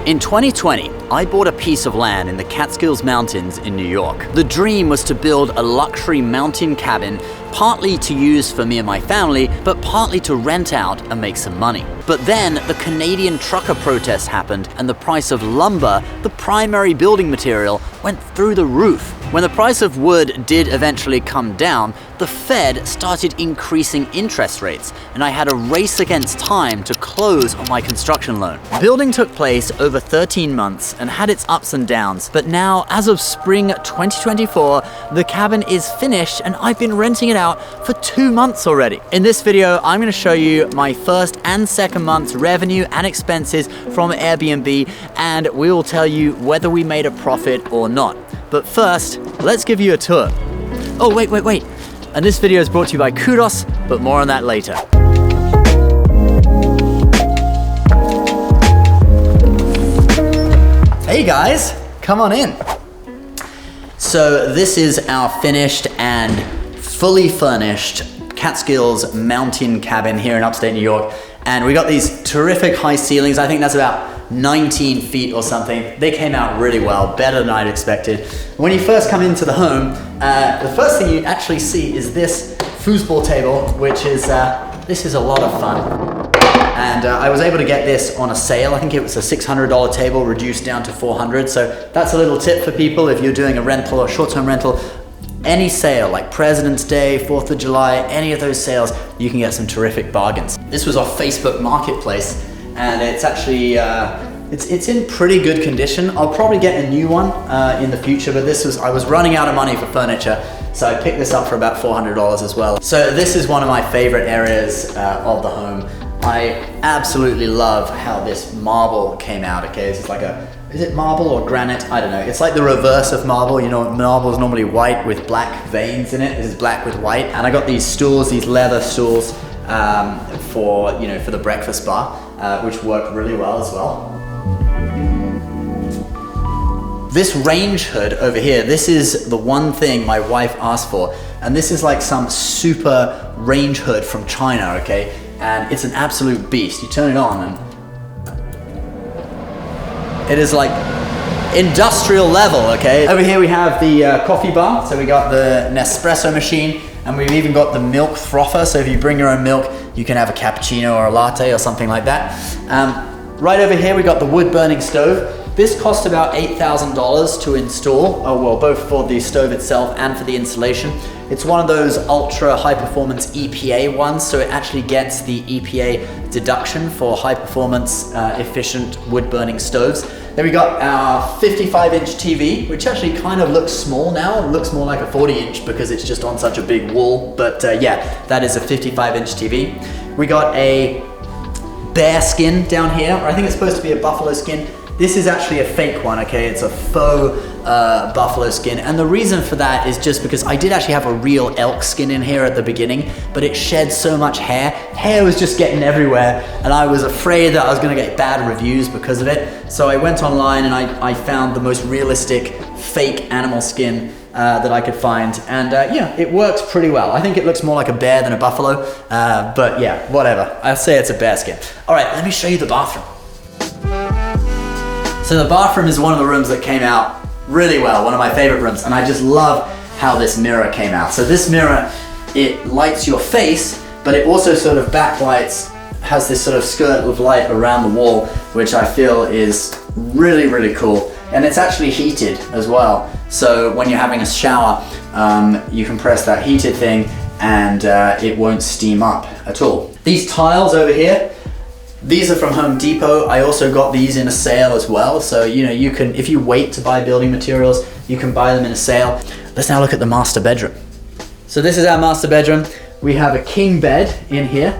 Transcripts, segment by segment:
In 2020, I bought a piece of land in the Catskills Mountains in New York. The dream was to build a luxury mountain cabin, partly to use for me and my family, but partly to rent out and make some money. But then the Canadian trucker protest happened and the price of lumber, the primary building material, went through the roof. When the price of wood did eventually come down, the Fed started increasing interest rates, and I had a race against time to close on my construction loan. Building took place over 13 months and had its ups and downs, but now, as of spring 2024, the cabin is finished and I've been renting it out for 2 months already. In this video, I'm going to show you my first and second month's revenue and expenses from Airbnb, and we will tell you whether we made a profit or not. But first, let's give you a tour. Oh, wait. And this video is brought to you by Kudos, but more on that later. Hey guys, come on in. So this is our finished and fully furnished Catskills mountain cabin here in upstate New York. And we got these terrific high ceilings. I think that's about 19 feet or something. They came out really well, better than I'd expected. When you first come into the home, the first thing you actually see is this foosball table, which is, this is a lot of fun. And I was able to get this on a sale. I think it was a $600 table reduced down to $400. So that's a little tip for people if you're doing a rental or short-term rental. Any sale, like President's Day, 4th of July, any of those sales, you can get some terrific bargains. This was off Facebook Marketplace, and it's actually, it's in pretty good condition. I'll probably get a new one in the future, but I was running out of money for furniture, so I picked this up for about $400 as well. So this is one of my favorite areas of the home. I absolutely love how this marble came out, okay? It's like is it marble or granite? I don't know. It's like the reverse of marble. You know, marble is normally white with black veins in it. This is black with white. And I got these stools, these leather stools for the breakfast bar, which work really well as well. This range hood over here, this is the one thing my wife asked for. And this is like some super range hood from China, okay? And it's an absolute beast. You turn it on and it is like industrial level, okay? Over here we have the coffee bar. So we got the Nespresso machine, and we've even got the milk frother. So if you bring your own milk, you can have a cappuccino or a latte or something like that. Right over here we got the wood burning stove. This cost about $8,000 to install, both for the stove itself and for the installation. It's one of those ultra high performance EPA ones, so it actually gets the EPA deduction for high performance efficient wood burning stoves. Then we got our 55-inch TV, which actually kind of looks small now. It looks more like a 40-inch because it's just on such a big wall, but yeah, that is a 55-inch TV. We got a bear skin down here, or I think it's supposed to be a buffalo skin. This is actually a fake one, okay? It's a faux buffalo skin. And the reason for that is just because I did actually have a real elk skin in here at the beginning, but it shed so much hair. Hair was just getting everywhere, and I was afraid that I was gonna get bad reviews because of it. So I went online and I found the most realistic fake animal skin that I could find. And yeah, it works pretty well. I think it looks more like a bear than a buffalo, but yeah, whatever. I'll say it's a bear skin. All right, let me show you the bathroom. So the bathroom is one of the rooms that came out really well, one of my favorite rooms, and I just love how this mirror came out. So this mirror, it lights your face, but it also sort of backlights, has this sort of skirt of light around the wall, which I feel is really, really cool. And it's actually heated as well. So when you're having a shower, you can press that heated thing and it won't steam up at all. These tiles over here, these are from Home Depot. I also got these in a sale as well. So, you know, you can, if you wait to buy building materials, you can buy them in a sale. Let's now look at the master bedroom. So this is our master bedroom. We have a king bed in here,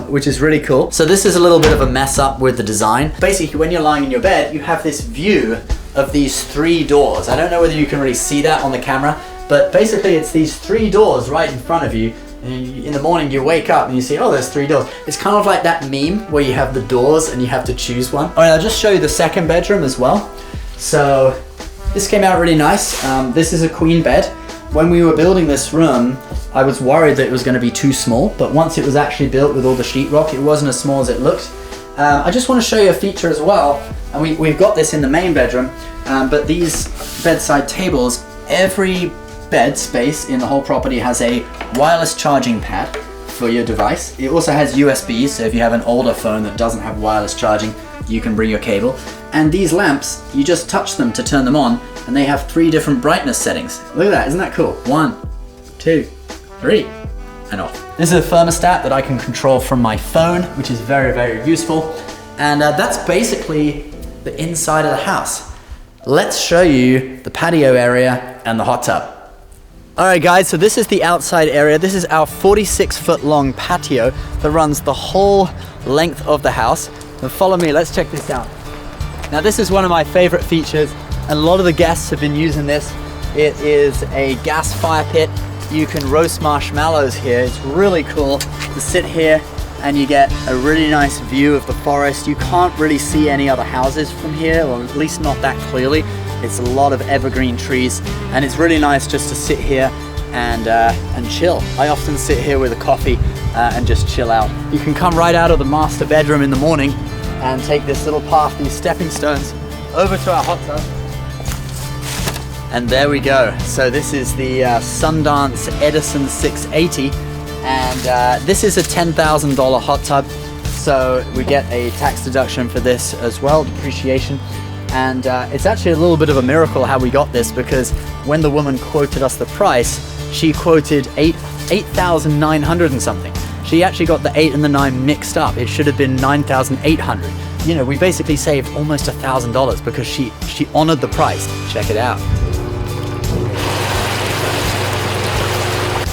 which is really cool. So this is a little bit of a mess up with the design. Basically, when you're lying in your bed, you have this view of these 3 doors. I don't know whether you can really see that on the camera, but basically it's these 3 doors right in front of you. And in the morning you wake up and you see, oh, there's 3 doors. It's kind of like that meme where you have the doors and you have to choose one. All right, I'll just show you the second bedroom as well. So this came out really nice. This is a queen bed. When we were building this room, I was worried that it was going to be too small, but once it was actually built with all the sheetrock, it wasn't as small as it looked. I just want to show you a feature as well. And we've got this in the main bedroom, but these bedside tables, every bed space in the whole property has a wireless charging pad for your device. It also has USB, so if you have an older phone that doesn't have wireless charging, you can bring your cable. And these lamps, you just touch them to turn them on, and they have 3 different brightness settings. Look at that, isn't that cool? 1, 2, 3, and off. This is a thermostat that I can control from my phone, which is very, very useful. And that's basically the inside of the house. Let's show you the patio area and the hot tub. All right guys, so this is the outside area. This is our 46-foot long patio that runs the whole length of the house. So follow me, let's check this out. Now this is one of my favorite features, and a lot of the guests have been using this. It is a gas fire pit. You can roast marshmallows here. It's really cool to sit here and you get a really nice view of the forest. You can't really see any other houses from here, or at least not that clearly. It's a lot of evergreen trees, and it's really nice just to sit here and chill. I often sit here with a coffee and just chill out. You can come right out of the master bedroom in the morning and take this little path, these stepping stones, over to our hot tub. And there we go. So this is the Sundance Edison 680, and this is a $10,000 hot tub. So we get a tax deduction for this as well, depreciation. And it's actually a little bit of a miracle how we got this, because when the woman quoted us the price, she quoted 8,900 and something. She actually got the 8 and the 9 mixed up. It should have been 9,800. You know, we basically saved almost $1,000 because she honored the price. Check it out.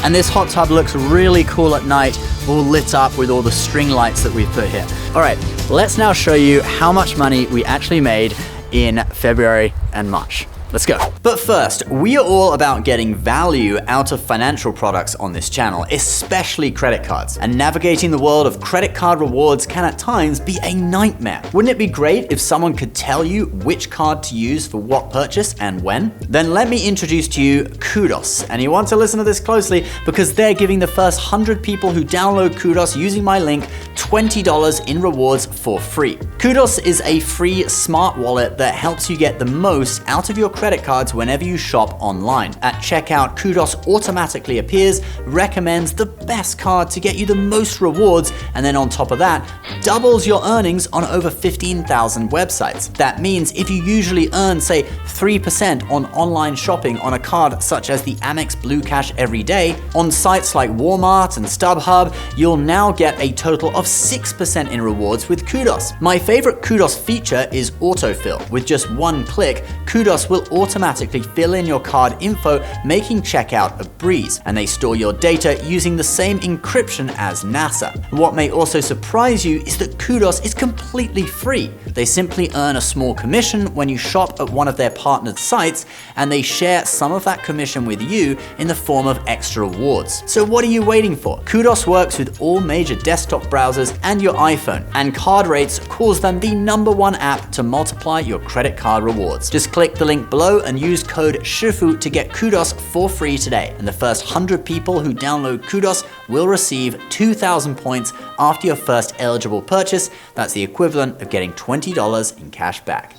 And this hot tub looks really cool at night, all lit up with all the string lights that we've put here. All right, let's now show you how much money we actually made in February and March. Let's go. But first, we are all about getting value out of financial products on this channel, especially credit cards. And navigating the world of credit card rewards can at times be a nightmare. Wouldn't it be great if someone could tell you which card to use for what purchase and when? Then let me introduce to you Kudos. And you want to listen to this closely because they're giving the first 100 people who download Kudos using my link $20 in rewards for free. Kudos is a free smart wallet that helps you get the most out of your credit cards whenever you shop online. At checkout, Kudos automatically appears, recommends the best card to get you the most rewards, and then on top of that, doubles your earnings on over 15,000 websites. That means if you usually earn, say, 3% on online shopping on a card such as the Amex Blue Cash every day, on sites like Walmart and StubHub, you'll now get a total of 6% in rewards with Kudos. My favorite Kudos feature is autofill. With just one click, Kudos will automatically fill in your card info, making checkout a breeze. And they store your data using the same encryption as NASA. What may also surprise you is that Kudos is completely free. They simply earn a small commission when you shop at one of their partnered sites, and they share some of that commission with you in the form of extra rewards. So what are you waiting for? Kudos works with all major desktop browsers and your iPhone, and Card Rates calls them the #1 app to multiply your credit card rewards. Just click the link below and use code SHIFU to get Kudos for free today. And the first 100 people who download Kudos will receive 2,000 points after your first eligible purchase. That's the equivalent of getting $20 in cash back.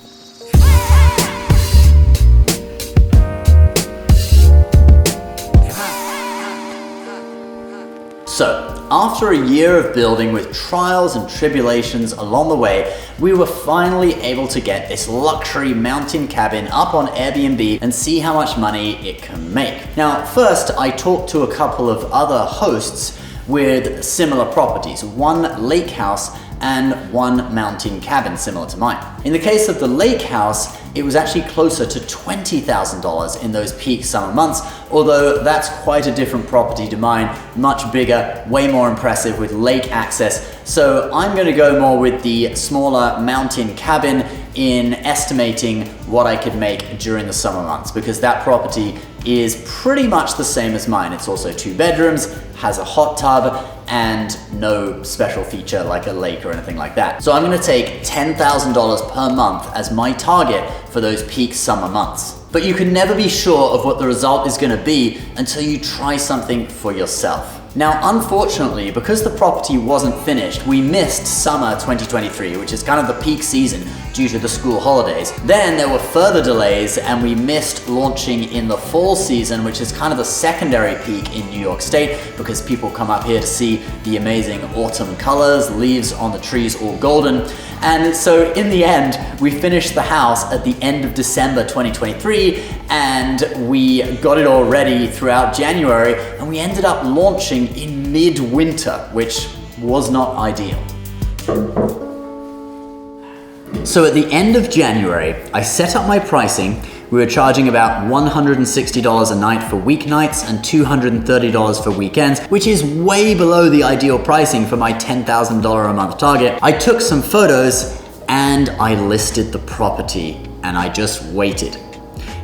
So, after a year of building with trials and tribulations along the way, we were finally able to get this luxury mountain cabin up on Airbnb and see how much money it can make. Now, first, I talked to a couple of other hosts with similar properties, one lake house and one mountain cabin similar to mine. In the case of the lake house, it was actually closer to $20,000 in those peak summer months, although that's quite a different property to mine, much bigger, way more impressive with lake access. So I'm gonna go more with the smaller mountain cabin in estimating what I could make during the summer months, because that property is pretty much the same as mine. It's also 2 bedrooms, has a hot tub, and no special feature like a lake or anything like that. So I'm gonna take $10,000 per month as my target for those peak summer months. But you can never be sure of what the result is gonna be until you try something for yourself. Now, unfortunately, because the property wasn't finished, we missed summer 2023, which is kind of the peak season due to the school holidays. Then there were further delays and we missed launching in the fall season, which is kind of the secondary peak in New York State because people come up here to see the amazing autumn colors, leaves on the trees all golden. And so in the end, we finished the house at the end of December 2023 and we got it all ready throughout January and we ended up launching in mid-winter, which was not ideal. So at the end of January, I set up my pricing. We were charging about $160 a night for weeknights and $230 for weekends, which is way below the ideal pricing for my $10,000 a month target. I took some photos and I listed the property and I just waited.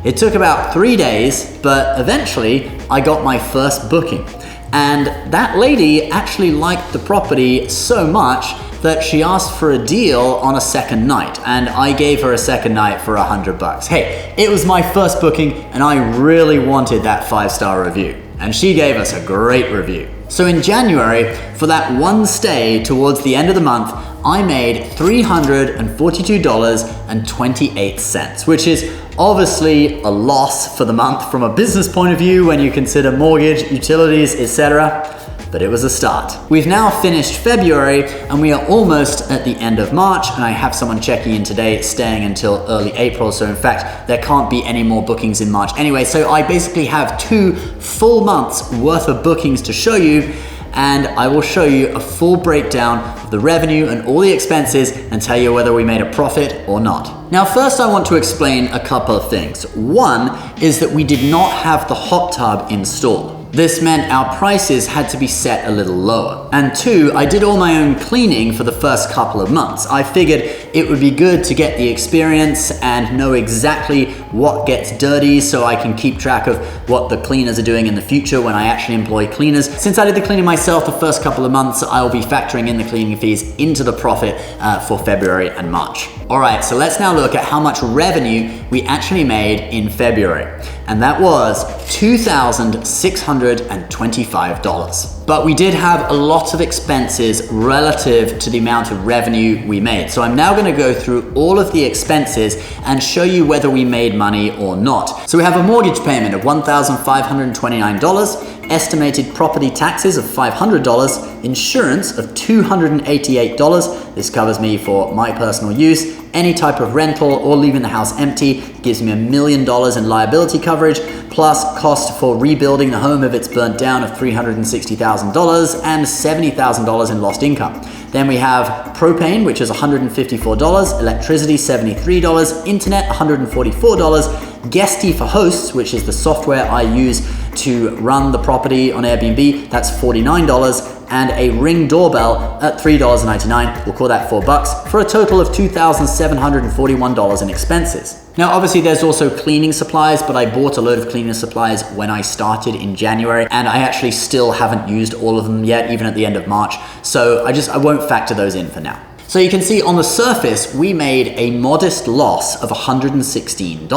It took about 3 days, but eventually I got my first booking. And that lady actually liked the property so much that she asked for a deal on a second night, and I gave her a second night for $100. Hey, it was my first booking and I really wanted that 5-star review, and she gave us a great review. So in January, for that one stay towards the end of the month, I made $342.28, which is obviously a loss for the month from a business point of view when you consider mortgage, utilities, etc. But it was a start. We've now finished February and we are almost at the end of March, and I have someone checking in today staying until early April, so in fact there can't be any more bookings in March anyway, so I basically have 2 full months worth of bookings to show you, and I will show you a full breakdown of the revenue and all the expenses and tell you whether we made a profit or not. Now first I want to explain a couple of things. One is that we did not have the hot tub installed. This meant our prices had to be set a little lower. And 2, I did all my own cleaning for the first couple of months. I figured it would be good to get the experience and know exactly what gets dirty so I can keep track of what the cleaners are doing in the future when I actually employ cleaners. Since I did the cleaning myself the first couple of months, I will be factoring in the cleaning fees into the profit for February and March. All right, so let's now look at how much revenue we actually made in February. And that was $2,625. But we did have a lot of expenses relative to the amount of revenue we made. So I'm now gonna go through all of the expenses and show you whether we made money or not. So we have a mortgage payment of $1,529, estimated property taxes of $500, insurance of $288. This covers me for my personal use. Any type of rental or leaving the house empty gives me $1 million in liability coverage, plus cost for rebuilding the home if it's burnt down of $360,000 and $70,000 in lost income. Then we have propane, which is $154, electricity $73, internet $144, Guesty for hosts, which is the software I use to run the property on Airbnb, that's $49, and a Ring doorbell at $3.99, we'll call that $4, for a total of $2,741 in expenses. Now obviously there's also cleaning supplies, but I bought a load of cleaning supplies when I started in January, and I actually still haven't used all of them yet, even at the end of March, so I won't factor those in for now. So you can see on the surface, we made a modest loss of $116.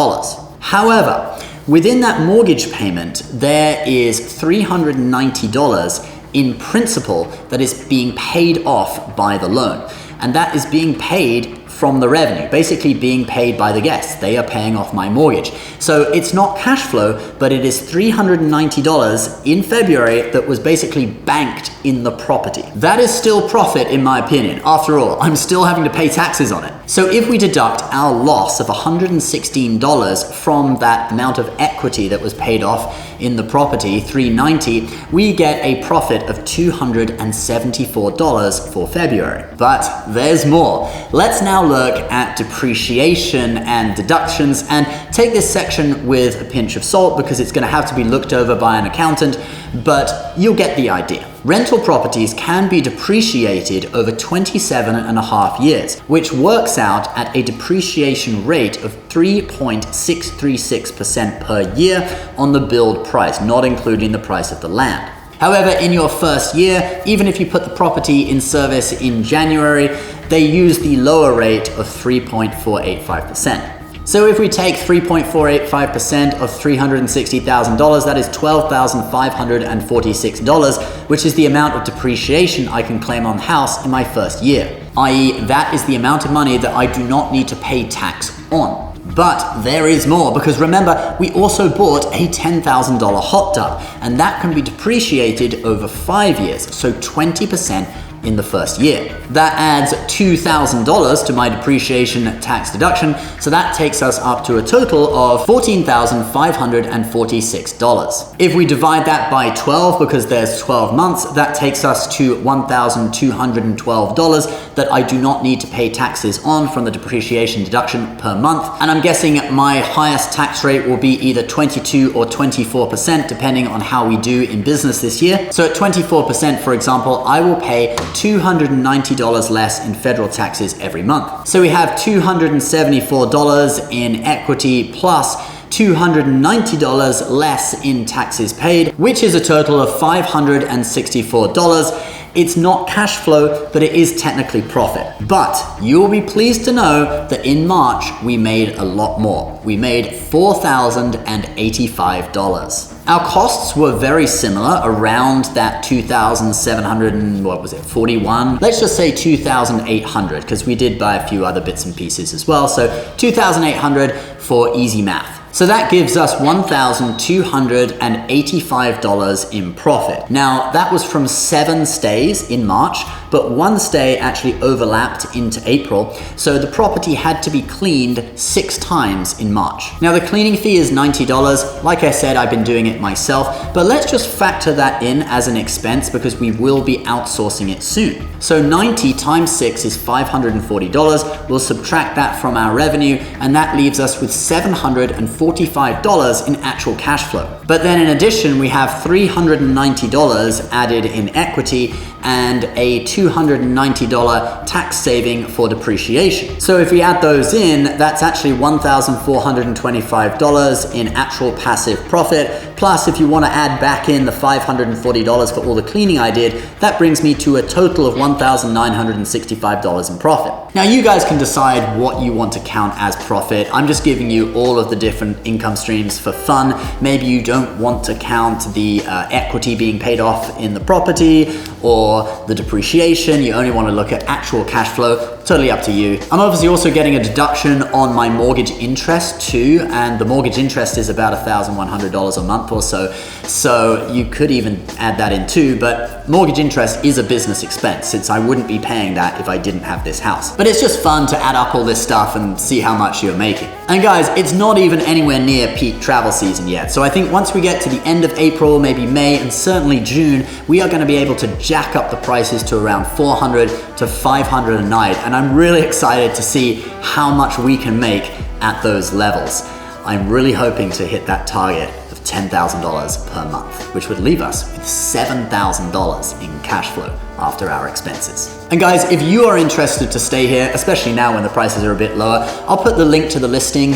However, within that mortgage payment, there is $390 in principal that is being paid off by the loan. And that is being paid from the revenue, basically being paid by the guests. They are paying off my mortgage. So it's not cash flow, but it is $390 in February that was basically banked in the property. That is still profit in my opinion. After all, I'm still having to pay taxes on it. So if we deduct our loss of $116 from that amount of equity that was paid off in the property, $390, we get a profit of $274 for February. But there's more. Let's now look at depreciation and deductions, and take this section with a pinch of salt because it's going to have to be looked over by an accountant, but you'll get the idea. Rental properties can be depreciated over 27.5 years, which works out at a depreciation rate of 3.636% per year on the build price, not including the price of the land. However, in your first year, even if you put the property in service in January, they use the lower rate of 3.485%. So if we take 3.485% of $360,000, that is $12,546, which is the amount of depreciation I can claim on the house in my first year. i.e., that is the amount of money that I do not need to pay tax on. But there is more, because remember, we also bought a $10,000 hot tub, and that can be depreciated over 5 years, so 20% in the first year. That adds $2,000 to my depreciation tax deduction, so that takes us up to a total of $14,546. If we divide that by 12, because there's 12 months, that takes us to $1,212 that I do not need to pay taxes on from the depreciation deduction per month. And I'm guessing my highest tax rate will be either 22 or 24%, depending on how we do in business this year. So at 24%, for example, I will pay $290 less in federal taxes every month. So we have $274 in equity plus $290 less in taxes paid, which is a total of $564. It's not cash flow, but it is technically profit. But you'll be pleased to know that in March, we made a lot more. We made $4,085. Our costs were very similar, around that 2,700 and what was it, 41? Let's just say 2,800, because we did buy a few other bits and pieces as well. So 2,800 for easy math. So that gives us $1,285 in profit. Now, that was from 7 stays in March, but 1 stay actually overlapped into April, so the property had to be cleaned 6 times in March. Now, the cleaning fee is $90. Like I said, I've been doing it myself, but let's just factor that in as an expense because we will be outsourcing it soon. So 90 times 6 is $540. We'll subtract that from our revenue, and that leaves us with $745 in actual cash flow. But then in addition, we have $390 added in equity and a $290 tax saving for depreciation. So if we add those in, that's actually $1,425 in actual passive profit. Plus, if you want to add back in the $540 for all the cleaning I did, that brings me to a total of $1,965 in profit. Now, you guys can decide what you want to count as profit. I'm just giving you all of the different income streams for fun. Maybe you don't want to count the equity being paid off in the property or the depreciation. You only want to look at actual cash flow. Totally up to you. I'm obviously also getting a deduction on my mortgage interest too, and the mortgage interest is about $1,100 a month or so. So you could even add that in too, but mortgage interest is a business expense since I wouldn't be paying that if I didn't have this house. But it's just fun to add up all this stuff and see how much you're making. And guys, it's not even anywhere near peak travel season yet. So I think once we get to the end of April, maybe May, and certainly June, we are going to be able to jack up the prices to around $400 to $500 a night. And I'm really excited to see how much we can make at those levels. I'm really hoping to hit that target of $10,000 per month, which would leave us with $7,000 in cash flow after our expenses. And guys, if you are interested to stay here, especially now when the prices are a bit lower, I'll put the link to the listing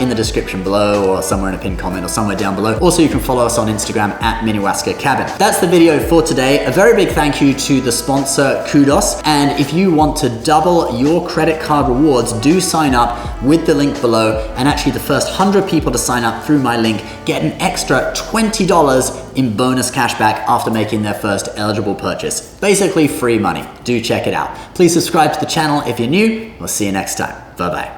in the description below or somewhere in a pinned comment or somewhere down below. Also, you can follow us on Instagram at Minnewaska Cabin. That's the video for today. A very big thank you to the sponsor, Kudos. And if you want to double your credit card rewards, do sign up with the link below. And actually the first 100 people to sign up through my link get an extra $20 in bonus cashback after making their first eligible purchase. Basically free money. Do check it out. Please subscribe to the channel if you're new. We'll see you next time. Bye-bye.